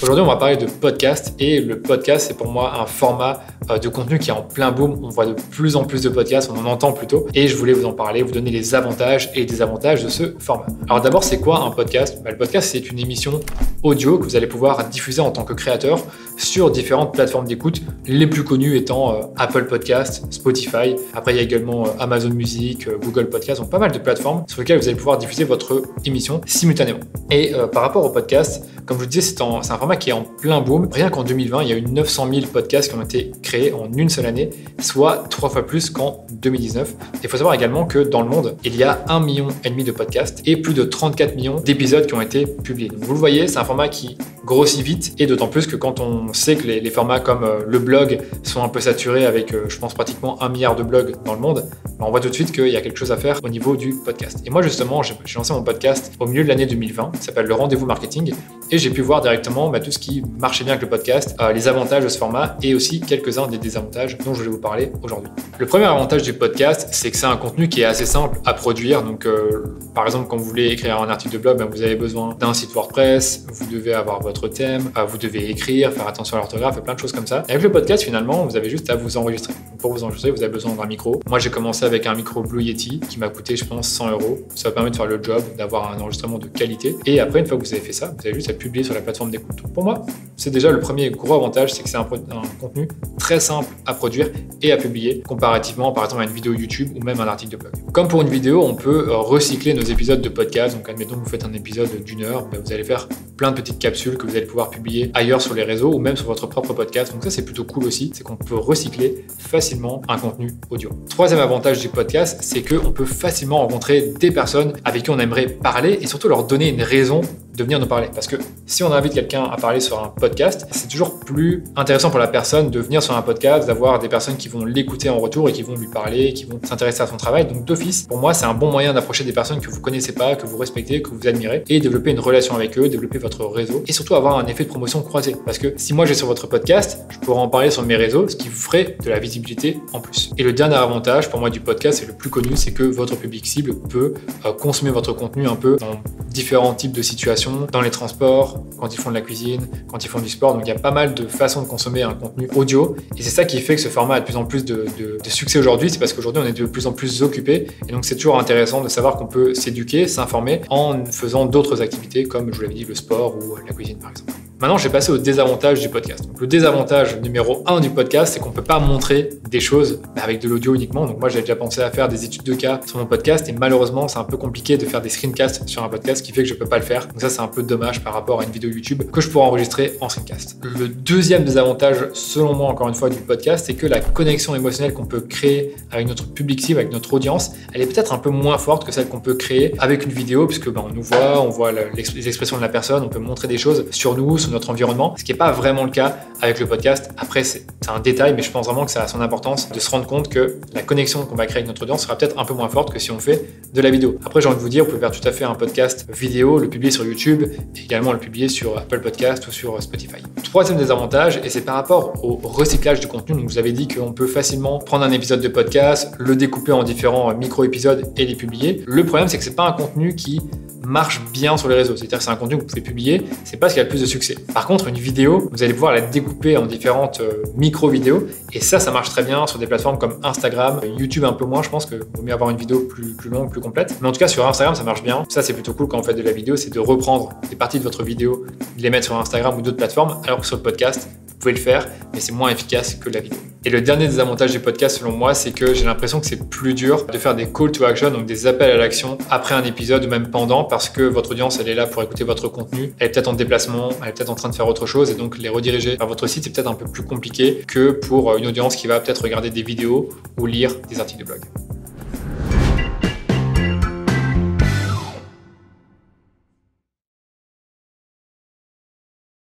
Aujourd'hui, on va parler de podcast et le podcast, c'est pour moi un format de contenu qui est en plein boom. On voit de plus en plus de podcasts, on en entend plutôt et je voulais vous en parler, vous donner les avantages et les désavantages de ce format. Alors d'abord, c'est quoi un podcast? Le podcast, c'est une émission audio que vous allez pouvoir diffuser en tant que créateur sur différentes plateformes d'écoute, les plus connues étant Apple Podcast, Spotify. Après, il y a également Amazon Music, Google Podcast, donc pas mal de plateformes sur lesquelles vous allez pouvoir diffuser votre émission simultanément. Et par rapport au podcast, comme je vous disais, c'est un format qui est en plein boom. Rien qu'en 2020, il y a eu 900 000 podcasts qui ont été créés en une seule année, soit 3 fois plus qu'en 2019. Il faut savoir également que dans le monde, il y a 1,5 million de podcasts et plus de 34 millions d'épisodes qui ont été publiés. Donc vous le voyez, c'est un format qui grossit vite et d'autant plus que quand on sait que les formats comme le blog sont un peu saturés avec, je pense, pratiquement 1 milliard de blogs dans le monde, on voit tout de suite qu'il y a quelque chose à faire au niveau du podcast. Et moi, justement, j'ai lancé mon podcast au milieu de l'année 2020, qui s'appelle Le Rendez-vous Marketing, et j'ai pu voir directement tout ce qui marchait bien avec le podcast, les avantages de ce format et aussi quelques-uns des désavantages dont je vais vous parler aujourd'hui. Le premier avantage du podcast, c'est que c'est un contenu qui est assez simple à produire. Donc, par exemple, quand vous voulez écrire un article de blog, vous avez besoin d'un site WordPress, vous devez avoir votre thème, vous devez écrire, faire attention à l'orthographe et plein de choses comme ça. Et avec le podcast, finalement, vous avez juste à vous enregistrer. Donc, pour vous enregistrer, vous avez besoin d'un micro. Moi, j'ai commencé avec un micro Blue Yeti qui m'a coûté, je pense, 100 €. Ça va permettre de faire le job, d'avoir un enregistrement de qualité. Et après, une fois que vous avez fait ça, vous avez juste à publier sur la plateforme d'écoute. Donc, pour moi, c'est déjà le premier gros avantage, c'est que c'est un contenu très simple à produire et à publier, comparativement, par exemple, à une vidéo YouTube ou même un article de blog. Comme pour une vidéo, on peut recycler nos épisodes de podcast. Donc, admettons que vous faites un épisode d'1 heure, vous allez faire plein de petites capsules que vous allez pouvoir publier ailleurs sur les réseaux ou même sur votre propre podcast. Donc ça, c'est plutôt cool aussi, c'est qu'on peut recycler facilement un contenu audio. Troisième avantage du podcast, c'est qu'on peut facilement rencontrer des personnes avec qui on aimerait parler et surtout leur donner une raison de venir nous parler. Parce que si on invite quelqu'un à parler sur un podcast, c'est toujours plus intéressant pour la personne de venir sur un podcast, d'avoir des personnes qui vont l'écouter en retour et qui vont lui parler, qui vont s'intéresser à son travail. Donc d'office, pour moi, c'est un bon moyen d'approcher des personnes que vous connaissez pas, que vous respectez, que vous admirez et développer une relation avec eux, développer votre réseau et surtout avoir un effet de promotion croisé. Parce que si moi j'ai sur votre podcast, je pourrais en parler sur mes réseaux, ce qui vous ferait de la visibilité en plus. Et le dernier avantage pour moi du podcast, c'est le plus connu, c'est que votre public cible peut consommer votre contenu un peu dans différents types de situations, dans les transports, quand ils font de la cuisine, quand ils font du sport. Donc il y a pas mal de façons de consommer un contenu audio et c'est ça qui fait que ce format a de plus en plus de succès aujourd'hui. C'est parce qu'aujourd'hui on est de plus en plus occupé et donc c'est toujours intéressant de savoir qu'on peut s'éduquer, s'informer en faisant d'autres activités comme je vous l'avais dit, le sport ou la cuisine par exemple. Maintenant, je vais passer au désavantage du podcast. Donc, le désavantage numéro 1 du podcast, c'est qu'on ne peut pas montrer des choses avec de l'audio uniquement. Donc moi, j'ai déjà pensé à faire des études de cas sur mon podcast et malheureusement, c'est un peu compliqué de faire des screencasts sur un podcast, ce qui fait que je ne peux pas le faire. Donc ça, c'est un peu dommage par rapport à une vidéo YouTube que je pourrais enregistrer en screencast. Le deuxième désavantage, selon moi, encore une fois, du podcast, c'est que la connexion émotionnelle qu'on peut créer avec notre public cible, avec notre audience, elle est peut-être un peu moins forte que celle qu'on peut créer avec une vidéo, puisque on nous voit, on voit les expressions de la personne, on peut montrer des choses sur nous, notre environnement, ce qui n'est pas vraiment le cas avec le podcast. Après, c'est un détail, mais je pense vraiment que ça a son importance de se rendre compte que la connexion qu'on va créer avec notre audience sera peut-être un peu moins forte que si on fait de la vidéo. Après, j'ai envie de vous dire, vous pouvez faire tout à fait un podcast vidéo, le publier sur YouTube et également le publier sur Apple Podcast ou sur Spotify. Troisième désavantage, et c'est par rapport au recyclage du contenu. Donc, vous avez dit qu'on peut facilement prendre un épisode de podcast, le découper en différents micro-épisodes et les publier. Le problème, c'est que c'est pas un contenu qui marche bien sur les réseaux. C'est-à-dire que c'est un contenu que vous pouvez publier, c'est pas ce qui a le plus de succès. Par contre, une vidéo, vous allez pouvoir la découper en différentes micro-vidéos et ça marche très bien sur des plateformes comme Instagram, YouTube un peu moins, je pense que vaut mieux avoir une vidéo plus longue, plus complète. Mais en tout cas, sur Instagram, ça marche bien. Ça, c'est plutôt cool quand vous faites de la vidéo, c'est de reprendre des parties de votre vidéo, de les mettre sur Instagram ou d'autres plateformes, alors que sur le podcast, vous pouvez le faire, mais c'est moins efficace que la vidéo. Et le dernier désavantage du podcast, selon moi, c'est que j'ai l'impression que c'est plus dur de faire des call to action, donc des appels à l'action après un épisode ou même pendant, parce que votre audience, elle est là pour écouter votre contenu, elle est peut-être en déplacement, elle est peut-être en train de faire autre chose, et donc les rediriger vers votre site, c'est peut-être un peu plus compliqué que pour une audience qui va peut-être regarder des vidéos ou lire des articles de blog.